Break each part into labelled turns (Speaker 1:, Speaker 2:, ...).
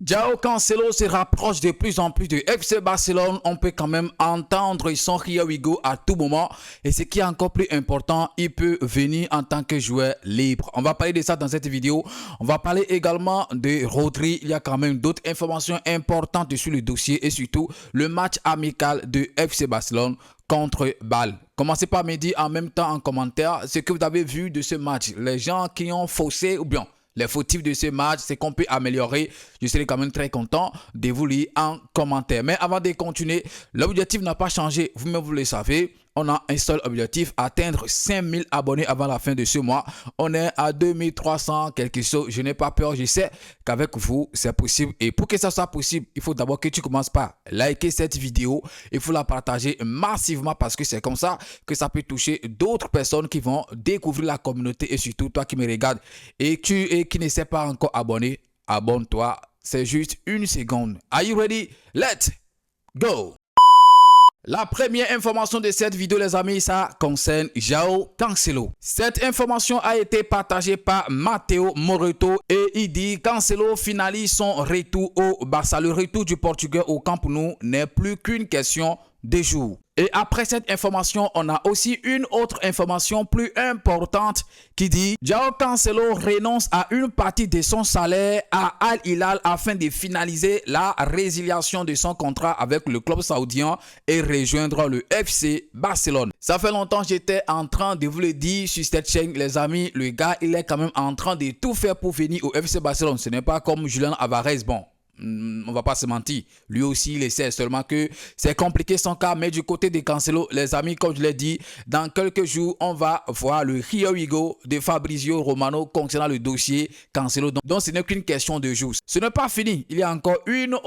Speaker 1: João Cancelo se rapproche de plus en plus de FC Barcelone. On peut quand même entendre son Here we go à tout moment. Et ce qui est encore plus important, il peut venir en tant que joueur libre. On va parler de ça dans cette vidéo. On va parler également de Rodri. Il y a quand même d'autres informations importantes sur le dossier et surtout le match amical de FC Barcelone contre Bâle. Commencez par me dire en même temps en commentaire ce que vous avez vu de ce match. Les gens qui ont faussé ou bien les fautifs de ce match, c'est qu'on peut améliorer. Je serai quand même très content de vous lire en commentaire. Mais avant de continuer, l'objectif n'a pas changé. Vous-même, vous le savez. On a un seul objectif, atteindre 5000 abonnés avant la fin de ce mois. On est à 2300 quelque chose. Je n'ai pas peur, je sais qu'avec vous, c'est possible. Et pour que ça soit possible, il faut d'abord que tu commences par liker cette vidéo. Il faut la partager massivement parce que c'est comme ça que ça peut toucher d'autres personnes qui vont découvrir la communauté. Et surtout, toi qui me regardes et qui ne sais pas encore abonné, abonne-toi. C'est juste une seconde. Are you ready? Let's go! La première information de cette vidéo, les amis, ça concerne João Cancelo. Cette information a été partagée par Matteo Moreto et il dit Cancelo finalise son retour au Barça. Le retour du Portugais au Camp Nou n'est plus qu'une question de jours. Et après cette information, on a aussi une autre information plus importante qui dit João Cancelo renonce à une partie de son salaire à Al Hilal afin de finaliser la résiliation de son contrat avec le club saoudien et rejoindre le FC Barcelone. Ça fait longtemps que j'étais en train de vous le dire sur cette chaîne, les amis. Le gars, il est quand même en train de tout faire pour venir au FC Barcelone. Ce n'est pas comme Julian Alvarez, bon. On va pas se mentir, lui aussi il essaie, seulement que c'est compliqué son cas. Mais du côté de Cancelo, les amis, comme je l'ai dit, dans quelques jours on va voir le Here we go de Fabrizio Romano concernant le dossier Cancelo. Donc ce n'est qu'une question de jours. Ce n'est pas fini, il y a encore une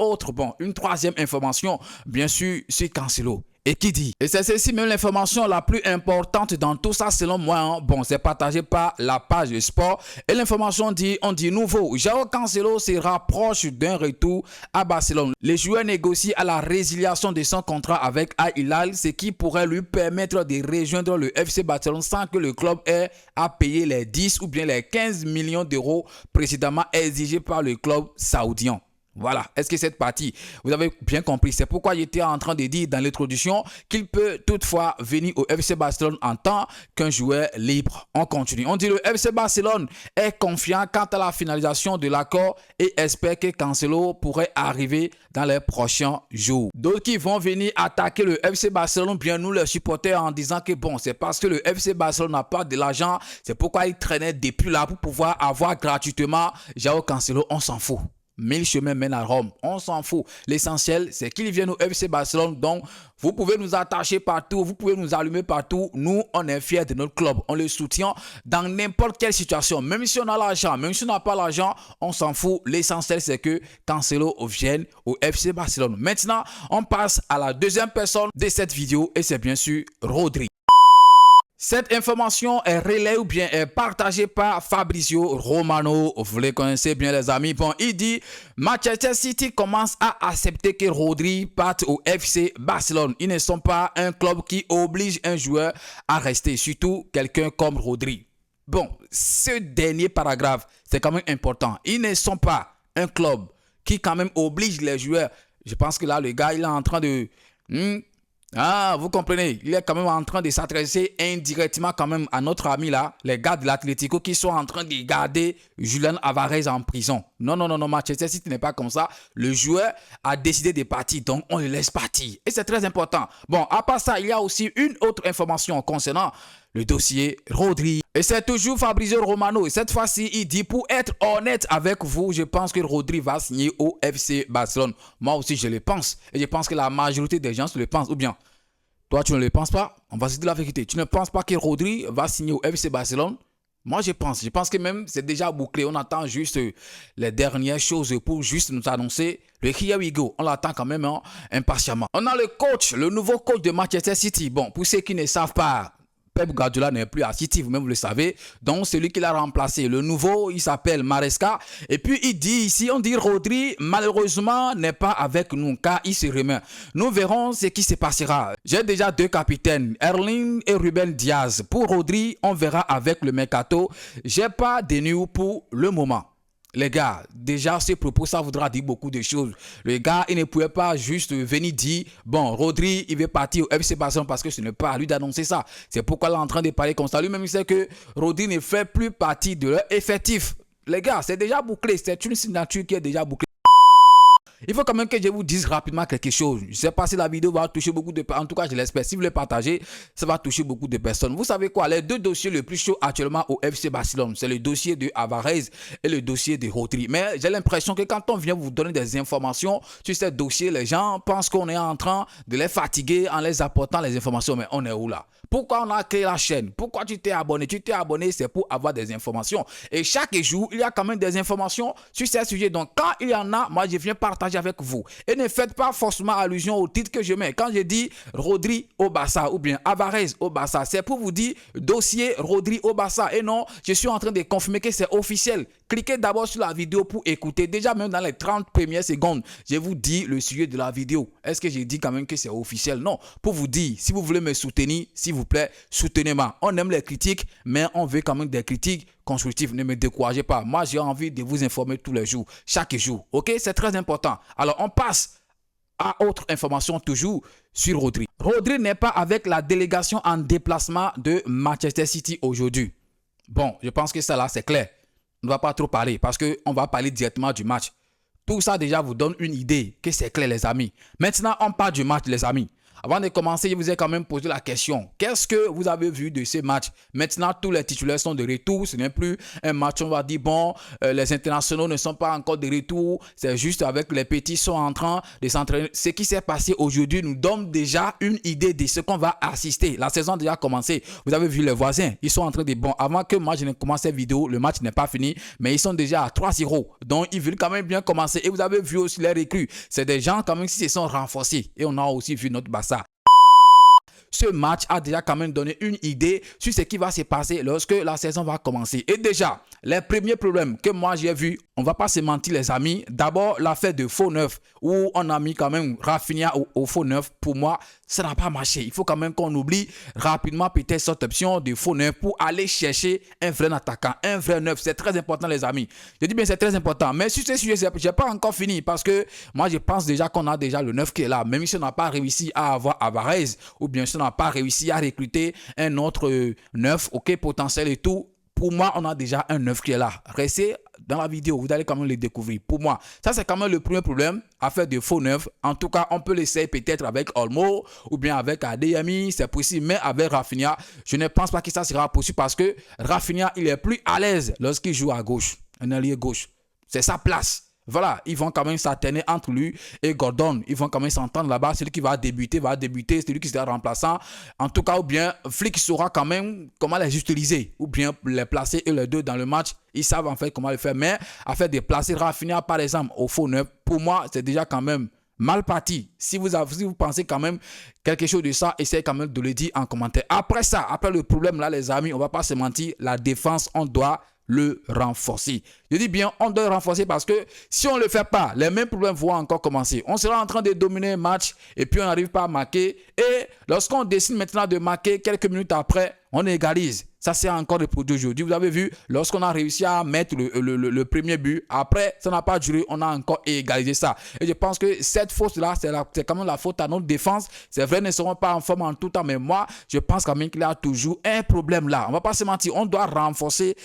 Speaker 1: troisième information bien sûr sur Cancelo. Et qui dit, et c'est celle-ci même l'information la plus importante dans tout ça selon moi, hein. Bon, c'est partagé par la page de sport. Et l'information dit, on dit nouveau, João Cancelo se rapproche d'un retour à Barcelone. Les joueurs négocient à la résiliation de son contrat avec Al Hilal, ce qui pourrait lui permettre de rejoindre le FC Barcelone sans que le club ait à payer les 10 ou bien les 15 millions d'euros précédemment exigés par le club saoudien. Voilà, est-ce que cette partie, vous avez bien compris? C'est pourquoi j'étais en train de dire dans l'introduction qu'il peut toutefois venir au FC Barcelone en tant qu'un joueur libre. On continue. On dit le FC Barcelone est confiant quant à la finalisation de l'accord et espère que Cancelo pourrait arriver dans les prochains jours. D'autres qui vont venir attaquer le FC Barcelone, bien nous les supporters, en disant que bon, c'est parce que le FC Barcelone n'a pas de l'argent, c'est pourquoi il traînait depuis là pour pouvoir avoir gratuitement João Cancelo. On s'en fout. 1000 chemins mènent à Rome, on s'en fout. L'essentiel, c'est qu'ils viennent au FC Barcelone. Donc, vous pouvez nous attacher partout, vous pouvez nous allumer partout. Nous, on est fiers de notre club. On le soutient dans n'importe quelle situation. Même si on a l'argent, même si on n'a pas l'argent, on s'en fout. L'essentiel, c'est que Cancelo vienne au FC Barcelone. Maintenant, on passe à la deuxième personne de cette vidéo et c'est bien sûr Rodri. Cette information est relayée ou bien est partagée par Fabrizio Romano. Vous les connaissez bien les amis. Bon, il dit Manchester City commence à accepter que Rodri parte au FC Barcelone. Ils ne sont pas un club qui oblige un joueur à rester, surtout quelqu'un comme Rodri. Bon, ce dernier paragraphe, c'est quand même important. Ils ne sont pas un club qui quand même oblige les joueurs. Je pense que là, le gars, il est en train de... Ah, vous comprenez, il est quand même en train de s'adresser indirectement quand même à notre ami là, les gars de l'Atlético qui sont en train de garder Julian Alvarez en prison. Non, Manchester City n'est pas comme ça. Le joueur a décidé de partir, donc on le laisse partir. Et c'est très important. Bon, à part ça, il y a aussi une autre information concernant le dossier Rodri. Et c'est toujours Fabrizio Romano. Et cette fois-ci, il dit, pour être honnête avec vous, je pense que Rodri va signer au FC Barcelone. Moi aussi, je le pense. Et je pense que la majorité des gens le pensent. Ou bien, toi, tu ne le penses pas? On va se dire la vérité. Tu ne penses pas que Rodri va signer au FC Barcelone? Moi, je pense. Je pense que même c'est déjà bouclé. On attend juste les dernières choses pour juste nous annoncer le Here we go. On l'attend quand même impatiemment. On a le coach, le nouveau coach de Manchester City. Bon, pour ceux qui ne savent pas, Pep Guardiola n'est plus à City, vous-même vous le savez. Donc, celui qui l'a remplacé, le nouveau, il s'appelle Maresca. Et puis, il dit ici, on dit Rodri, malheureusement, n'est pas avec nous, car il se remet. Nous verrons ce qui se passera. J'ai déjà deux capitaines, Erling et Ruben Diaz. Pour Rodri, on verra avec le mercato. J'ai pas de news pour le moment. Les gars, déjà, ce propos, ça voudra dire beaucoup de choses. Le gars, il ne pouvait pas juste venir dire, bon, Rodri, il veut partir au FC Barcelone parce que ce n'est pas à lui d'annoncer ça. C'est pourquoi il est en train de parler comme ça. Lui-même, il sait que Rodri ne fait plus partie de leur effectif. Les gars, c'est déjà bouclé. C'est une signature qui est déjà bouclée. Il faut quand même que je vous dise rapidement quelque chose. Je ne sais pas si la vidéo va toucher beaucoup de personnes. En tout cas, je l'espère. Si vous le partagez, ça va toucher beaucoup de personnes. Vous savez quoi? Les deux dossiers les plus chauds actuellement au FC Barcelone, c'est le dossier de Alvarez et le dossier de Rodri. Mais j'ai l'impression que quand on vient vous donner des informations sur ces dossiers, les gens pensent qu'on est en train de les fatiguer en les apportant les informations. Mais on est où là? Pourquoi on a créé la chaîne? Pourquoi tu t'es abonné? Tu t'es abonné, c'est pour avoir des informations. Et chaque jour, il y a quand même des informations sur ces sujets. Donc, quand il y en a, moi, je viens partager avec vous. Et ne faites pas forcément allusion au titre que je mets. Quand je dis Rodri au Barça ou bien Alvarez au Barça, c'est pour vous dire dossier Rodri au Barça. Et non, je suis en train de confirmer que c'est officiel. Cliquez d'abord sur la vidéo pour écouter. Déjà, même dans les 30 premières secondes, je vous dis le sujet de la vidéo. Est-ce que j'ai dit quand même que c'est officiel? Non. Pour vous dire, si vous voulez me soutenir, s'il vous plaît, soutenez-moi. On aime les critiques, mais on veut quand même des critiques constructives. Ne me découragez pas. Moi, j'ai envie de vous informer tous les jours, chaque jour. Ok? C'est très important. Alors, on passe à autre information toujours sur Rodri. Rodri n'est pas avec la délégation en déplacement de Manchester City aujourd'hui. Bon, je pense que ça là, c'est clair. On ne va pas trop parler parce qu'on va parler directement du match. Tout ça déjà vous donne une idée que c'est clair les amis. Maintenant, on parle du match les amis. Avant de commencer, je vous ai quand même posé la question. Qu'est-ce que vous avez vu de ces matchs? Maintenant, tous les titulaires sont de retour. Ce n'est plus un match, on va dire, bon, les internationaux ne sont pas encore de retour. C'est juste avec les petits sont en train de s'entraîner. Ce qui s'est passé aujourd'hui nous donne déjà une idée de ce qu'on va assister. La saison a déjà commencé. Vous avez vu les voisins. Ils sont en train de... Bon, avant que moi je ne commence cette vidéo, le match n'est pas fini. Mais ils sont déjà à 3-0. Donc, ils veulent quand même bien commencer. Et vous avez vu aussi les recrues. C'est des gens quand même qui se sont renforcés. Et on a aussi vu notre Barça. Ce match a déjà quand même donné une idée sur ce qui va se passer lorsque la saison va commencer. Et déjà, les premiers problèmes que moi j'ai vus, on ne va pas se mentir les amis. D'abord, l'affaire de faux neuf où on a mis quand même Rafinha au faux neuf. Pour moi, ça n'a pas marché. Il faut quand même qu'on oublie rapidement peut-être cette option de faux neuf pour aller chercher un vrai attaquant, un vrai neuf. C'est très important les amis. Je dis bien c'est très important. Mais sur ce sujet, je n'ai pas encore fini parce que moi je pense déjà qu'on a déjà le neuf qui est là. Même si on n'a pas réussi à avoir Alvarez ou bien si on n'a pas réussi à recruter un autre neuf, ok, potentiel et tout. Pour moi, on a déjà un neuf qui est là. Restez dans la vidéo, vous allez quand même le découvrir. Pour moi, ça c'est quand même le premier problème, affaire de faux neuf. En tout cas, on peut l'essayer peut-être avec Olmo ou bien avec Adeyemi, c'est possible. Mais avec Rafinha, je ne pense pas que ça sera possible parce que Rafinha, il est plus à l'aise lorsqu'il joue à gauche, un allié gauche. C'est sa place. Voilà, ils vont quand même s'alterner entre lui et Gordon. Ils vont quand même s'entendre là-bas. Celui qui va débuter, celui qui sera remplaçant. En tout cas, ou bien Flick saura quand même comment les utiliser. Ou bien les placer et les deux dans le match. Ils savent en fait comment le faire. Mais à faire de placer Rafinha par exemple au faux neuf, pour moi, c'est déjà quand même mal parti. Si vous pensez quand même quelque chose de ça, essayez quand même de le dire en commentaire. Après ça, après le problème là, les amis, on ne va pas se mentir. La défense, on doit le renforcer. Je dis bien, on doit le renforcer parce que si on ne le fait pas, les mêmes problèmes vont encore commencer. On sera en train de dominer un match et puis on n'arrive pas à marquer. Et lorsqu'on décide maintenant de marquer, quelques minutes après, on égalise. Ça, c'est encore le produit aujourd'hui. Vous avez vu, lorsqu'on a réussi à mettre le premier but, après, ça n'a pas duré, on a encore égalisé ça. Et je pense que cette faute-là, c'est quand même la faute à notre défense. C'est vrai, ils ne seront pas en forme en tout temps, mais moi, je pense quand même qu'il y a toujours un problème là. On ne va pas se mentir, on doit renforcer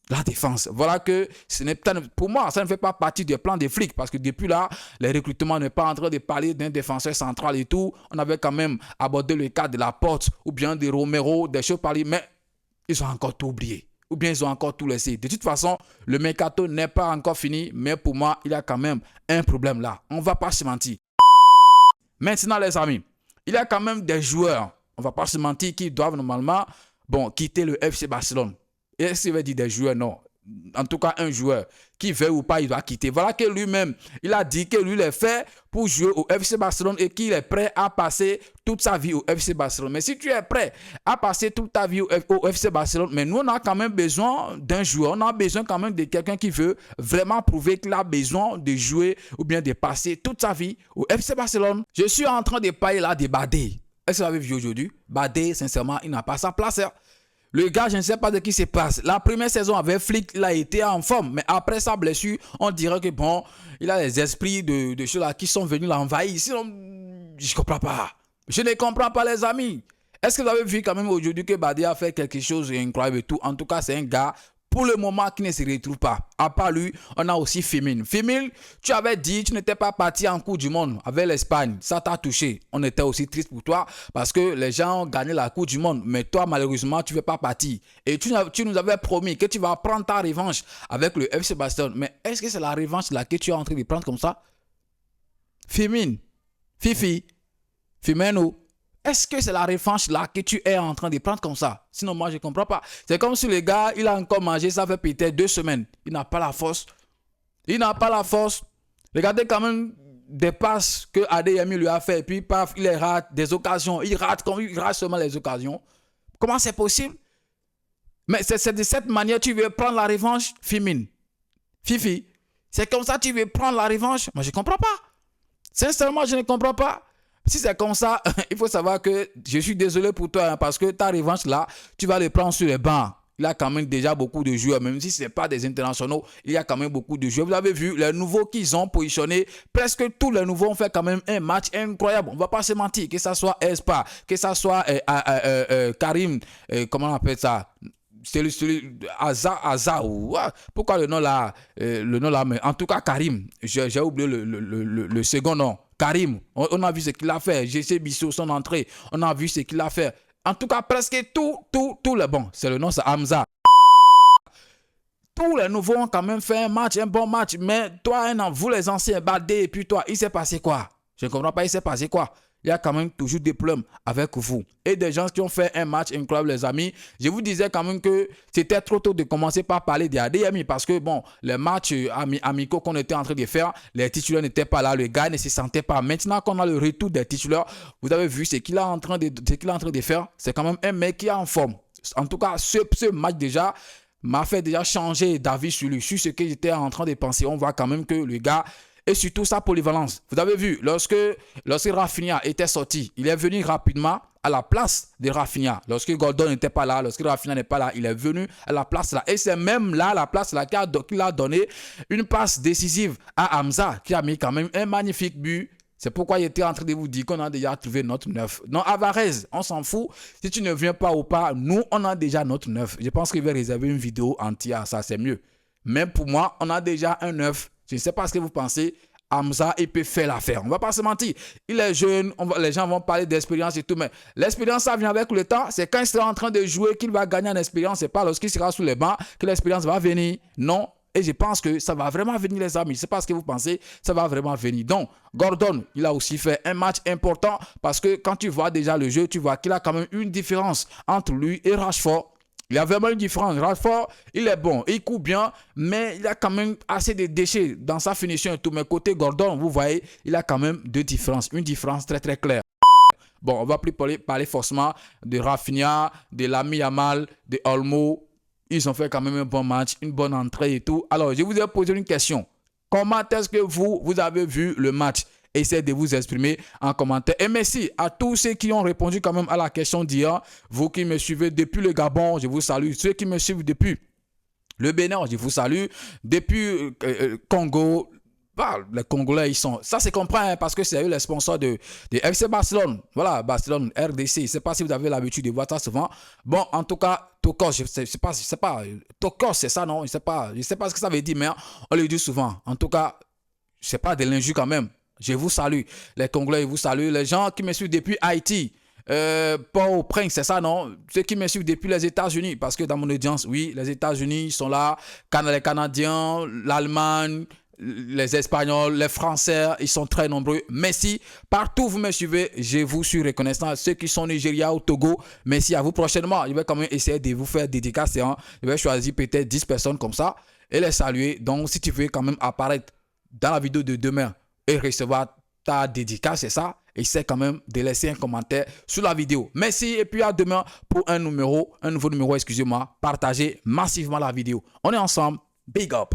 Speaker 1: la défense. Voilà que ce n'est pour moi, ça ne fait pas partie du plan des flics parce que depuis là, les recrutements n'est pas en train de parler d'un défenseur central et tout. On avait quand même abordé le cas de la Porte ou bien de Romero, des choses parlées, mais ils ont encore tout oublié. Ou bien ils ont encore tout laissé. De toute façon, le mercato n'est pas encore fini. Mais pour moi, il y a quand même un problème là. On ne va pas se mentir. Maintenant, les amis, il y a quand même des joueurs, on ne va pas se mentir, qui doivent normalement quitter le FC Barcelone. Et est-ce qu'il veut dire des joueurs? Non. En tout cas, un joueur qui veut ou pas, il doit quitter. Voilà que lui-même, il a dit que lui, il est fait pour jouer au FC Barcelone et qu'il est prêt à passer toute sa vie au FC Barcelone. Mais si tu es prêt à passer toute ta vie au FC Barcelone, mais nous, on a quand même besoin d'un joueur. On a besoin quand même de quelqu'un qui veut vraiment prouver qu'il a besoin de jouer ou bien de passer toute sa vie au FC Barcelone. Je suis en train de parler là de Badé. Est-ce que vous avez vu aujourd'hui? Badé, sincèrement, il n'a pas sa place. Le gars, je ne sais pas de qui se passe. La première saison avec Flick, il a été en forme. Mais après sa blessure, on dirait que bon, il a les esprits de ceux-là qui sont venus l'envahir. Sinon, je ne comprends pas. Je ne comprends pas, les amis. Est-ce que vous avez vu quand même aujourd'hui que Badé a fait quelque chose d'incroyable et tout? En tout cas, c'est un gars, pour le moment, qui ne se retrouve pas. À part lui, on a aussi Firmino. Firmino, tu avais dit, tu n'étais pas parti en Coupe du Monde avec l'Espagne. Ça t'a touché. On était aussi triste pour toi parce que les gens ont gagné la Coupe du Monde. Mais toi, malheureusement, tu ne veux pas partir. Et tu nous avais promis que tu vas prendre ta revanche avec le FC Barcelone. Mais est-ce que c'est la revanche là que tu es en train de prendre comme ça? Firmino, Fifi, Firmino. Est-ce que c'est la revanche là que tu es en train de prendre comme ça? Sinon, moi, je ne comprends pas. C'est comme si le gars, il a encore mangé, ça fait peut-être 2 semaines. Il n'a pas la force. Il n'a pas la force. Regardez quand même des passes que Adeyemi lui a fait. Et puis, paf, il rate des occasions. Il rate seulement les occasions. Comment c'est possible? Mais c'est de cette manière que tu veux prendre la revanche, Firmino. Fifi, c'est comme ça que tu veux prendre la revanche? Moi, je ne comprends pas. Sincèrement, je ne comprends pas. Si c'est comme ça, il faut savoir que je suis désolé pour toi, hein, parce que ta revanche là, tu vas le prendre sur les bancs. Il y a quand même déjà beaucoup de joueurs, même si ce n'est pas des internationaux, il y a quand même beaucoup de joueurs. Vous avez vu, les nouveaux qu'ils ont positionnés, presque tous les nouveaux ont fait quand même un match incroyable. On ne va pas se mentir, que ça soit Espa, que ça soit Karim, comment on appelle ça? C'est celui Aza ou pourquoi le nom là, mais en tout cas Karim, j'ai oublié le second nom. Karim, on a vu ce qu'il a fait. GC Bissot, son entrée, on a vu ce qu'il a fait. En tout cas, presque tout le bon. C'est le nom, c'est Hamza. Tous les nouveaux ont quand même fait un bon match. Mais toi, vous les anciens, Badé, et puis toi, il s'est passé quoi? Je ne comprends pas, il s'est passé quoi? Il y a quand même toujours des problèmes avec vous. Et des gens qui ont fait un match incroyable, les amis. Je vous disais quand même que c'était trop tôt de commencer par parler des ADMI parce que, bon, les matchs amicaux qu'on était en train de faire, les titulaires n'étaient pas là, le gars ne se sentait pas. Maintenant qu'on a le retour des titulaires, vous avez vu ce qu'il est en train de faire. C'est quand même un mec qui est en forme. En tout cas, ce match déjà m'a fait déjà changer d'avis sur lui, sur ce que j'étais en train de penser. On voit quand même que le gars... Et surtout sa polyvalence. Vous avez vu, lorsque Rafinha était sorti, il est venu rapidement à la place de Rafinha. Lorsque Gordon n'était pas là, lorsque Rafinha n'est pas là, il est venu à la place là. Et c'est même là, la place là, qu'il a donné une passe décisive à Hamza, qui a mis quand même un magnifique but. C'est pourquoi il était en train de vous dire qu'on a déjà trouvé notre 9. Non, Alvarez, on s'en fout. Si tu ne viens pas ou pas, nous, on a déjà notre 9. Je pense qu'il va réserver une vidéo entière, ça c'est mieux. Mais pour moi, on a déjà un 9. Je ne sais pas ce que vous pensez. Hamza, il peut faire l'affaire. On ne va pas se mentir. Il est jeune, les gens vont parler d'expérience et tout, mais l'expérience, ça vient avec le temps. C'est quand il sera en train de jouer qu'il va gagner en expérience. Ce n'est pas lorsqu'il sera sous les bancs que l'expérience va venir. Non. Et je pense que ça va vraiment venir, les amis. Je ne sais pas ce que vous pensez. Ça va vraiment venir. Donc, Gordon, il a aussi fait un match important parce que quand tu vois déjà le jeu, tu vois qu'il a quand même une différence entre lui et Rashford. Il y a vraiment une différence. Rashford, il est bon, il court bien, mais il a quand même assez de déchets dans sa finition et tout. Mais côté Gordon, vous voyez, il a quand même deux différences. Une différence très très claire. Bon, on va plus parler forcément de Rafinha, de Lamine Yamal, de Olmo. Ils ont fait quand même un bon match, une bonne entrée et tout. Alors, je vous ai posé une question. Comment est-ce que vous avez vu le match? Essayez de vous exprimer en commentaire. Et merci à tous ceux qui ont répondu quand même à la question d'hier. Vous qui me suivez depuis le Gabon, je vous salue. Ceux qui me suivent depuis le Bénin, je vous salue. Depuis Congo, bah, les Congolais, ils sont... Ça se comprend hein, parce que c'est eux les sponsors de FC Barcelone. Voilà, Barcelone, RDC. Je ne sais pas si vous avez l'habitude de voir ça souvent. Bon, en tout cas, Tokos, je sais pas. Tokos, c'est ça, non? Je sais pas ce que ça veut dire, mais on le dit souvent. En tout cas, c'est pas de l'injure quand même. Je vous salue. Les Congolais, je vous salue. Les gens qui me suivent depuis Haïti, Port-au-Prince, c'est ça, non? Ceux qui me suivent depuis les États-Unis, parce que dans mon audience, oui, les États-Unis sont là. Les Canadiens, l'Allemagne, les Espagnols, les Français, ils sont très nombreux. Merci. Partout où vous me suivez, je vous suis reconnaissant. Ceux qui sont au Nigeria, au Togo, merci à vous. Prochainement, je vais quand même essayer de vous faire dédicace. Hein. Je vais choisir peut-être 10 personnes comme ça et les saluer. Donc, si tu veux quand même apparaître dans la vidéo de demain et recevoir ta dédicace, c'est ça. Essaie quand même de laisser un commentaire sous la vidéo. Merci et puis à demain pour un nouveau numéro, excusez-moi. Partagez massivement la vidéo. On est ensemble. Big up.